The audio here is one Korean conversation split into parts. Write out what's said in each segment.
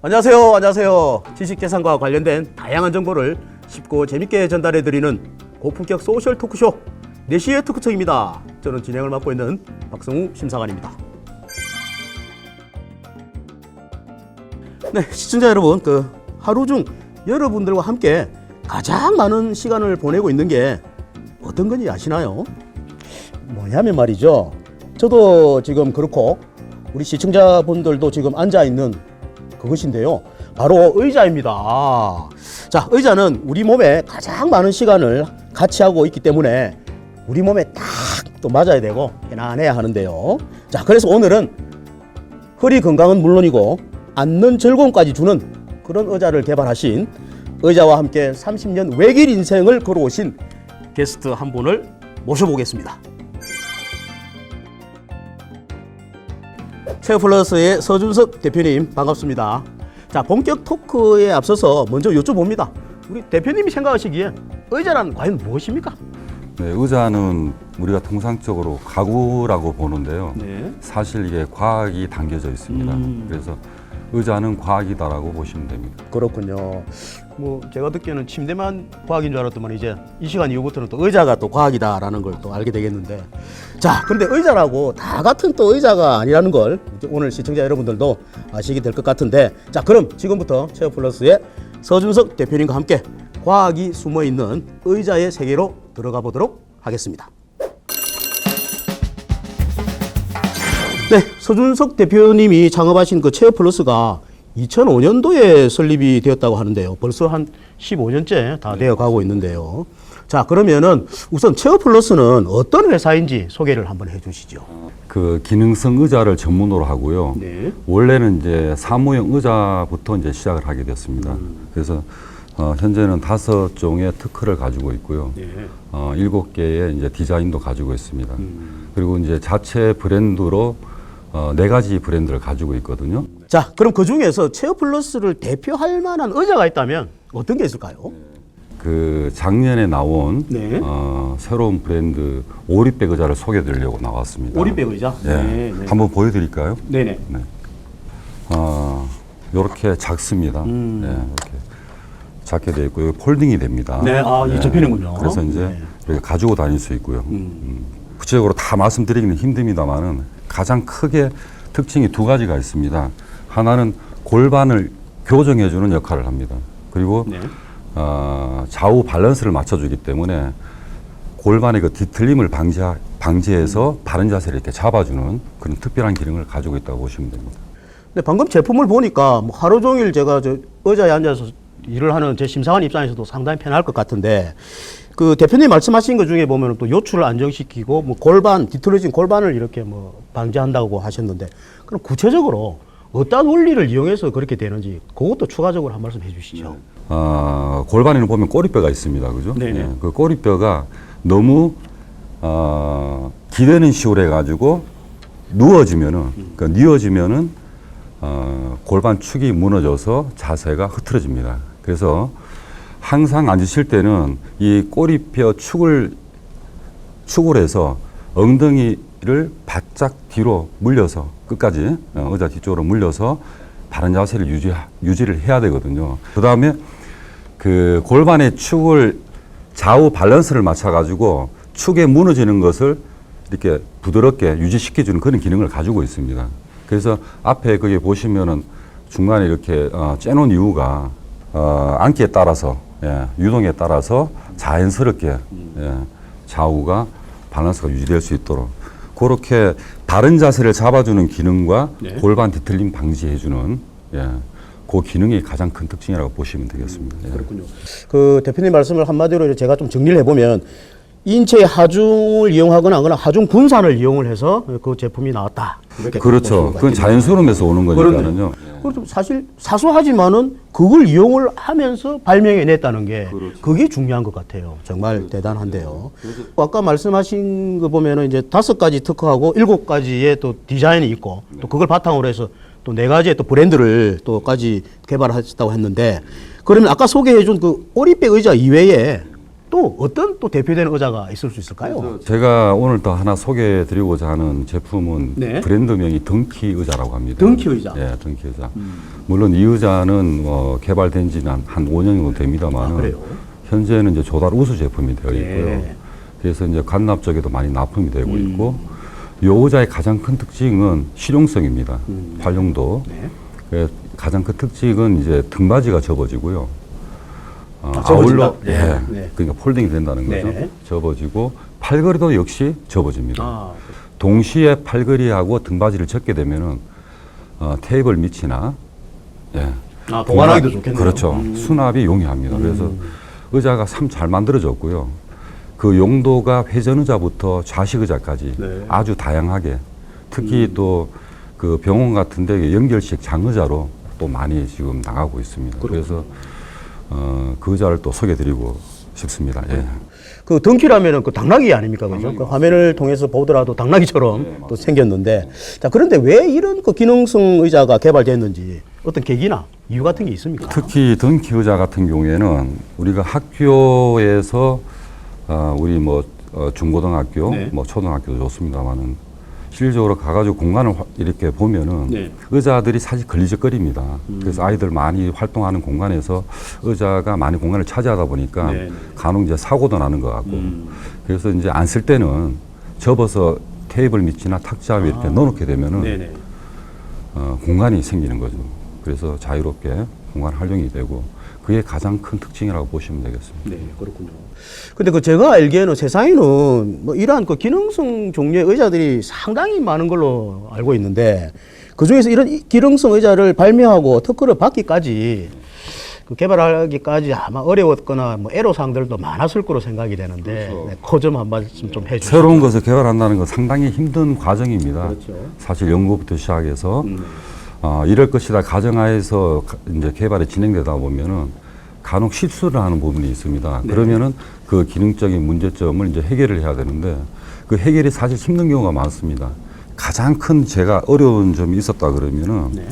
안녕하세요. 안녕하세요. 지식재산과 관련된 다양한 정보를 쉽고 재밌게 전달해드리는 고품격 소셜 토크쇼 4시의 토크청입니다. 저는 진행을 맡고 있는 박성우 심사관입니다. 네, 시청자 여러분, 하루 중 여러분들과 함께 가장 많은 시간을 보내고 있는 게 어떤 건지 아시나요? 뭐냐면 말이죠. 저도 지금 그렇고 우리 시청자분들도 지금 앉아있는 그것인데요. 바로 의자입니다. 자, 의자는 우리 몸에 가장 많은 시간을 같이 하고 있기 때문에 우리 몸에 딱 또 맞아야 되고 편안해야 하는데요. 자, 그래서 오늘은 허리 건강은 물론이고 앉는 즐거움까지 주는 그런 의자를 개발하신 의자와 함께 30년 외길 인생을 걸어오신 게스트 한 분을 모셔보겠습니다. 체어플러스의 서준석 대표님 반갑습니다. 자, 본격 토크에 앞서서 먼저 여쭤봅니다. 우리 대표님이 생각하시기에 의자란 과연 무엇입니까? 네, 의자는 우리가 통상적으로 가구라고 보는데요. 네. 사실 이게 과학이 담겨져 있습니다. 그래서 의자는 과학이다라고 보시면 됩니다. 그렇군요. 뭐 제가 듣기에는 침대만 과학인 줄 알았더만 이제 이 시간 이후부터는 또 의자가 또 과학이다라는 걸 또 알게 되겠는데, 자, 그런데 의자라고 다 같은 또 의자가 아니라는 걸 이제 오늘 시청자 여러분들도 아시게 될 것 같은데, 자, 그럼 지금부터 체어플러스의 서준석 대표님과 함께 과학이 숨어 있는 의자의 세계로 들어가 보도록 하겠습니다. 네, 서준석 대표님이 창업하신 그 체어플러스가 2005년도에 설립이 되었다고 하는데요. 벌써 한 15년째 다 되어 가고 있는데요. 자, 그러면은 우선 체어플러스는 어떤 회사인지 소개를 한번 해 주시죠. 그 기능성 의자를 전문으로 하고요. 네. 원래는 이제 사무용 의자부터 이제 시작을 하게 됐습니다. 그래서 현재는 5종의 특허를 가지고 있고요. 네. 7개의 이제 디자인도 가지고 있습니다. 그리고 이제 자체 브랜드로 4가지 브랜드를 가지고 있거든요. 자, 그럼 그 중에서 체어플러스를 대표할 만한 의자가 있다면 어떤 게 있을까요? 그 작년에 나온 네. 새로운 브랜드 오리백 의자를 소개해드리려고 나왔습니다. 오리백 의자? 네. 네, 네. 한번 보여드릴까요? 네네. 네. 이렇게 작습니다. 네, 이렇게 작게 되어 있고, 폴딩이 됩니다. 네, 이 접히는군요. 그래서 이제 네. 이렇게 가지고 다닐 수 있고요. 구체적으로 다 말씀드리기는 힘듭니다만은 가장 크게 특징이 2가지가 있습니다. 하나는 골반을 교정해주는 역할을 합니다. 그리고 네. 좌우 밸런스를 맞춰주기 때문에 골반의 그 뒤틀림을 방지해서 바른 자세를 이렇게 잡아주는 그런 특별한 기능을 가지고 있다고 보시면 됩니다. 근데 방금 제품을 보니까 뭐 하루 종일 제가 저 의자에 앉아서 일을 하는 제 심사관 입장에서도 상당히 편할 것 같은데, 그 대표님 말씀하신 것 중에 보면 또 요출을 안정시키고 뭐 골반, 뒤틀어진 골반을 이렇게 뭐 방지한다고 하셨는데, 그럼 구체적으로 어떤 원리를 이용해서 그렇게 되는지 그것도 추가적으로 한 말씀 해주시죠. 골반에는 보면 꼬리뼈가 있습니다. 그죠? 네네. 예, 그 꼬리뼈가 너무 기대는 식으로 해가지고 뉘어지면은 골반 축이 무너져서 자세가 흐트러집니다. 그래서 항상 앉으실 때는 이 꼬리뼈 축을 해서 엉덩이를 바짝 뒤로 물려서 끝까지 의자 뒤쪽으로 물려서 바른 자세를 유지를 해야 되거든요. 그 다음에 그 골반의 축을 좌우 밸런스를 맞춰가지고 축에 무너지는 것을 이렇게 부드럽게 유지시켜주는 그런 기능을 가지고 있습니다. 그래서 앞에 거기 보시면은 중간에 이렇게 째놓은 이유가 앉기에 따라서, 유동에 따라서 자연스럽게 좌우가 밸런스가 유지될 수 있도록 그렇게 바른 자세를 잡아주는 기능과 네. 골반 뒤틀림 방지해주는 그 기능이 가장 큰 특징이라고 보시면 되겠습니다. 그렇군요. 그 대표님 말씀을 한마디로 제가 좀 정리를 해보면, 인체의 하중을 이용하거나 하중 분산을 이용을 해서 그 제품이 나왔다. 이렇게 그렇죠. 그건 자연스러움에서 오는 거니까요. 그렇죠. 사실 사소하지만은 그걸 이용을 하면서 발명해냈다는 게 그게 중요한 것 같아요. 정말 대단한데요. 아까 말씀하신 거 보면은 이제 5가지 특허하고 7가지의 또 디자인이 있고 또 그걸 바탕으로 해서 또 4가지의 또 브랜드를 또까지 개발하셨다고 했는데, 그러면 아까 소개해준 그 오리백 의자 이외에 또 어떤 또 대표되는 의자가 있을 수 있을까요? 제가 오늘 또 하나 소개해드리고자 하는 제품은 네. 브랜드명이 덩키 의자라고 합니다. 덩키 의자. 예, 덩키 의자. 물론 이 의자는 개발된 지는 한 5년 정도 됩니다만, 그래요? 현재는 이제 조달 우수 제품이 되어 네. 있고요. 그래서 이제 관납 쪽에도 많이 납품이 되고 있고, 이 의자의 가장 큰 특징은 실용성입니다. 활용도. 네. 가장 큰 특징은 이제 등받이가 접어지고요. 접어진다? 아울러, 네. 예, 네. 그러니까 폴딩이 된다는 거죠. 네. 접어지고 팔걸이도 역시 접어집니다. 아, 동시에 팔걸이하고 등받이를 접게 되면은 테이블 밑이나 보관하기도 좋겠네요. 그렇죠. 수납이 용이합니다. 그래서 의자가 참 잘 만들어졌고요. 그 용도가 회전 의자부터 좌식 의자까지 네. 아주 다양하게, 특히 또 그 병원 같은데 연결식 장의자로 또 많이 지금 나가고 있습니다. 그래서 그 의자를 또 소개드리고 싶습니다. 예. 그 덩키라면은 그 당나귀 아닙니까? 그죠? 당나귀 그 화면을 통해서 보더라도 당나귀처럼 네, 또 생겼는데. 자, 그런데 왜 이런 그 기능성 의자가 개발됐는지 어떤 계기나 이유 같은 게 있습니까? 특히 덩키 의자 같은 경우에는 우리가 학교에서 우리 뭐 중고등학교, 네. 뭐 초등학교도 좋습니다만은 실질적으로 가가지고 공간을 이렇게 보면은 네. 의자들이 사실 걸리적거립니다. 그래서 아이들 많이 활동하는 공간에서 의자가 많이 공간을 차지하다 보니까 네. 간혹 이제 사고도 나는 것 같고 그래서 이제 안 쓸 때는 접어서 테이블 밑이나 탁자 위에 이렇게 넣어놓게 되면은 네네. 공간이 생기는 거죠. 그래서 자유롭게 공간 활용이 되고 그게 가장 큰 특징이라고 보시면 되겠습니다. 네, 그렇군요. 근데 그 제가 알기에는 세상에는 뭐 이러한 그 기능성 종류의 의자들이 상당히 많은 걸로 알고 있는데 그 중에서 이런 기능성 의자를 발명하고 특허를 받기까지 그 개발하기까지 아마 어려웠거나 뭐 애로사항들도 많았을 거로 생각이 되는데 그렇죠. 네, 그 점 한 말씀 좀 해주시죠. 새로운 것을 개발한다는 건 상당히 힘든 과정입니다. 그렇죠. 사실 연구부터 시작해서 이럴 것이다 가정하에서 이제 개발이 진행되다 보면은 간혹 실수를 하는 부분이 있습니다. 네. 그러면은 그 기능적인 문제점을 이제 해결을 해야 되는데 그 해결이 사실 힘든 경우가 많습니다. 가장 큰 제가 어려운 점이 있었다 그러면은 네.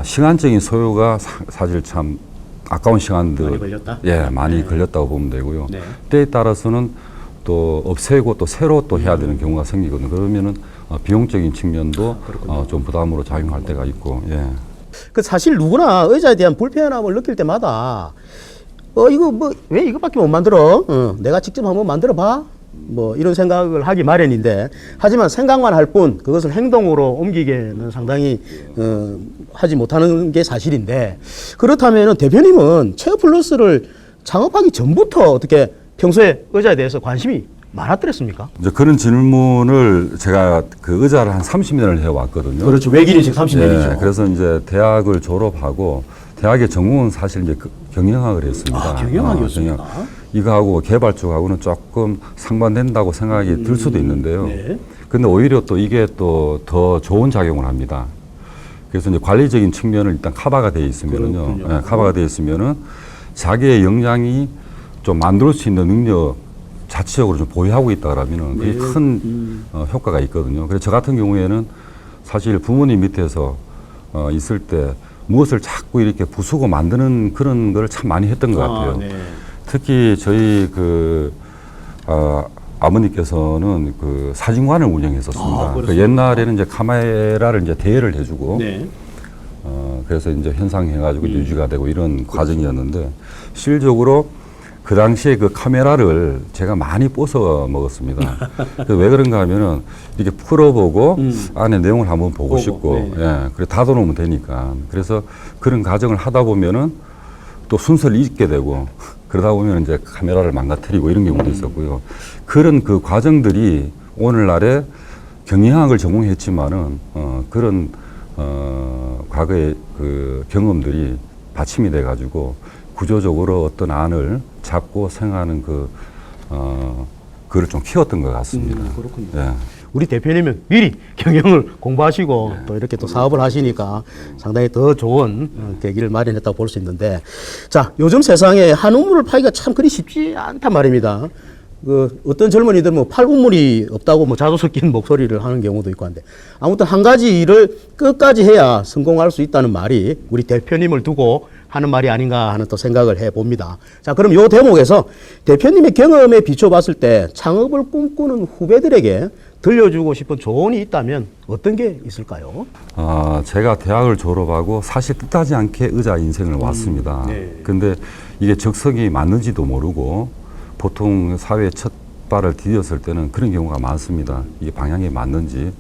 시간적인 소요가 사실 참 아까운 시간들 많이 걸렸다? 예, 많이 걸렸다고 보면 되고요. 네. 때에 따라서는 또 없애고 또 새로 또 해야 되는 경우가 생기거든요. 그러면은 비용적인 측면도 좀 부담으로 작용할 때가 있고, 예. 그 사실 누구나 의자에 대한 불편함을 느낄 때마다 이거 뭐 왜 이거밖에 못 만들어? 내가 직접 한번 만들어 봐. 뭐 이런 생각을 하기 마련인데 하지만 생각만 할 뿐 그것을 행동으로 옮기기에는 상당히 하지 못하는 게 사실인데 그렇다면 대표님은 체어 플러스를 창업하기 전부터 어떻게 평소에 의자에 대해서 관심이 많았더랬습니까? 이제 그런 질문을 제가 그 의자를 한 30년을 해왔거든요. 그렇죠. 외길인식 30년이죠. 예, 그래서 이제 대학을 졸업하고 대학의 전공은 사실 이제 경영학을 했습니다. 아, 경영학이었습니까? 경영. 이거하고 개발 쪽하고는 조금 상반된다고 생각이 들 수도 있는데요. 네. 근데 오히려 또 이게 또 더 좋은 작용을 합니다. 그래서 이제 관리적인 측면을 일단 커버가 되어 있으면은요. 그렇군요. 예, 커버가 되어 있으면은 자기의 역량이 좀 만들 수 있는 능력 자체적으로 좀 보유하고 있다 그러면은 그게 큰 효과가 있거든요. 그래서 저 같은 경우에는 사실 부모님 밑에서 있을 때 무엇을 자꾸 이렇게 부수고 만드는 그런 걸 참 많이 했던 것 같아요. 네. 특히 저희 아버님께서는 그 사진관을 운영했었습니다. 그 옛날에는 이제 카메라를 이제 대여를 해주고, 네. 그래서 이제 현상해가지고 이제 유지가 되고 이런 과정이었는데, 실질적으로 그 당시에 그 카메라를 제가 많이 뽀서 먹었습니다. 그래서 왜 그런가 하면은 이렇게 풀어보고 안에 내용을 한번 보고 싶고, 네. 예, 그래 닫아놓으면 되니까. 그래서 그런 과정을 하다 보면은 또 순서를 잊게 되고 그러다 보면 이제 카메라를 망가뜨리고 이런 경우도 있었고요. 그런 그 과정들이 오늘날에 경영학을 전공했지만은 그런 과거의 그 경험들이 받침이 돼가지고 구조적으로 어떤 안을 잡고 생각하는 그를 좀 키웠던 것 같습니다. 그렇군요. 예. 우리 대표님은 미리 경영을 공부하시고 또 이렇게 또 사업을 하시니까 상당히 더 좋은 계기를 마련했다고 볼 수 있는데 자, 요즘 세상에 한우물을 파기가 참 그리 쉽지 않단 말입니다. 그 어떤 젊은이들 뭐 팔국물이 없다고 뭐 자주 섞인 목소리를 하는 경우도 있고 한데 아무튼 한 가지 일을 끝까지 해야 성공할 수 있다는 말이 우리 대표님을 두고 하는 말이 아닌가 하는 또 생각을 해봅니다. 자, 그럼 요 대목에서 대표님의 경험에 비춰봤을 때 창업을 꿈꾸는 후배들에게 들려주고 싶은 조언이 있다면 어떤 게 있을까요? 제가 대학을 졸업하고 사실 뜻하지 않게 의자 인생을 왔습니다. 네. 근데 이게 적성이 맞는지도 모르고 보통 사회에 첫 발을 디뎠을 때는 그런 경우가 많습니다. 이게 방향이 맞는지.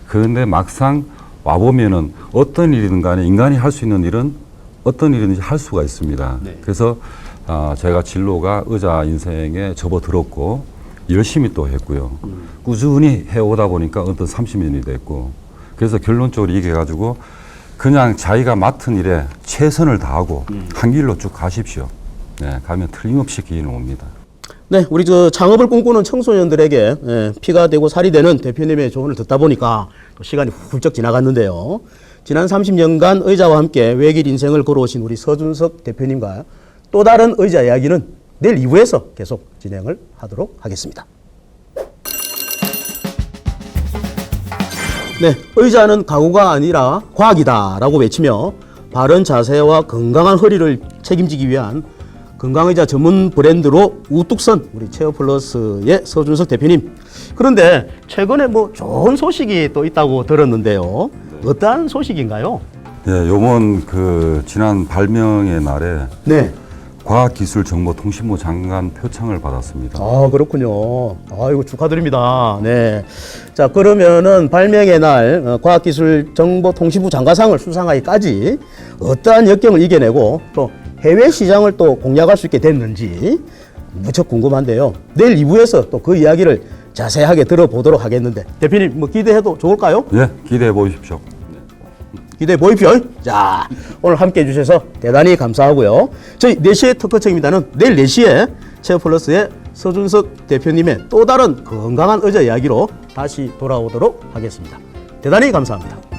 그런데 막상 와보면은 어떤 일이든 간에 인간이 할 수 있는 일은 어떤 일이든지 할 수가 있습니다. 네. 그래서 제가 진로가 의자 인생에 접어들었고 열심히 또 했고요. 꾸준히 해오다 보니까 어떤 30년이 됐고 그래서 결론적으로 이게 가지고 그냥 자기가 맡은 일에 최선을 다하고 한 길로 쭉 가십시오. 네, 가면 틀림없이 기회는 옵니다. 네, 우리 저 창업을 꿈꾸는 청소년들에게 피가 되고 살이 되는 대표님의 조언을 듣다 보니까 또 시간이 훌쩍 지나갔는데요. 지난 30년간 의자와 함께 외길 인생을 걸어오신 우리 서준석 대표님과 또 다른 의자 이야기는 내일 2부에서 계속 진행을 하도록 하겠습니다. 네, 의자는 가구가 아니라 과학이다라고 외치며 바른 자세와 건강한 허리를 책임지기 위한 건강의자 전문 브랜드로 우뚝 선 우리 체어플러스의 서준석 대표님. 그런데 최근에 뭐 좋은 소식이 또 있다고 들었는데요. 어떠한 소식인가요? 네, 요번 지난 발명의 날에 네. 과학기술정보통신부 장관 표창을 받았습니다. 아, 그렇군요. 아이고, 축하드립니다. 네. 자, 그러면은 발명의 날 과학기술정보통신부 장관상을 수상하기까지 어떠한 역경을 이겨내고 또 해외 시장을 또 공략할 수 있게 됐는지 무척 궁금한데요. 내일 2부에서 또 그 이야기를 자세하게 들어보도록 하겠는데 대표님 뭐 기대해도 좋을까요? 네, 기대해 보십시오. 기대해 보십시오. 자, 오늘 함께 해주셔서 대단히 감사하고요. 저희 4시의 특허청입니다는 내일 4시에 체어플러스의 서준석 대표님의 또 다른 건강한 의자 이야기로 다시 돌아오도록 하겠습니다. 대단히 감사합니다.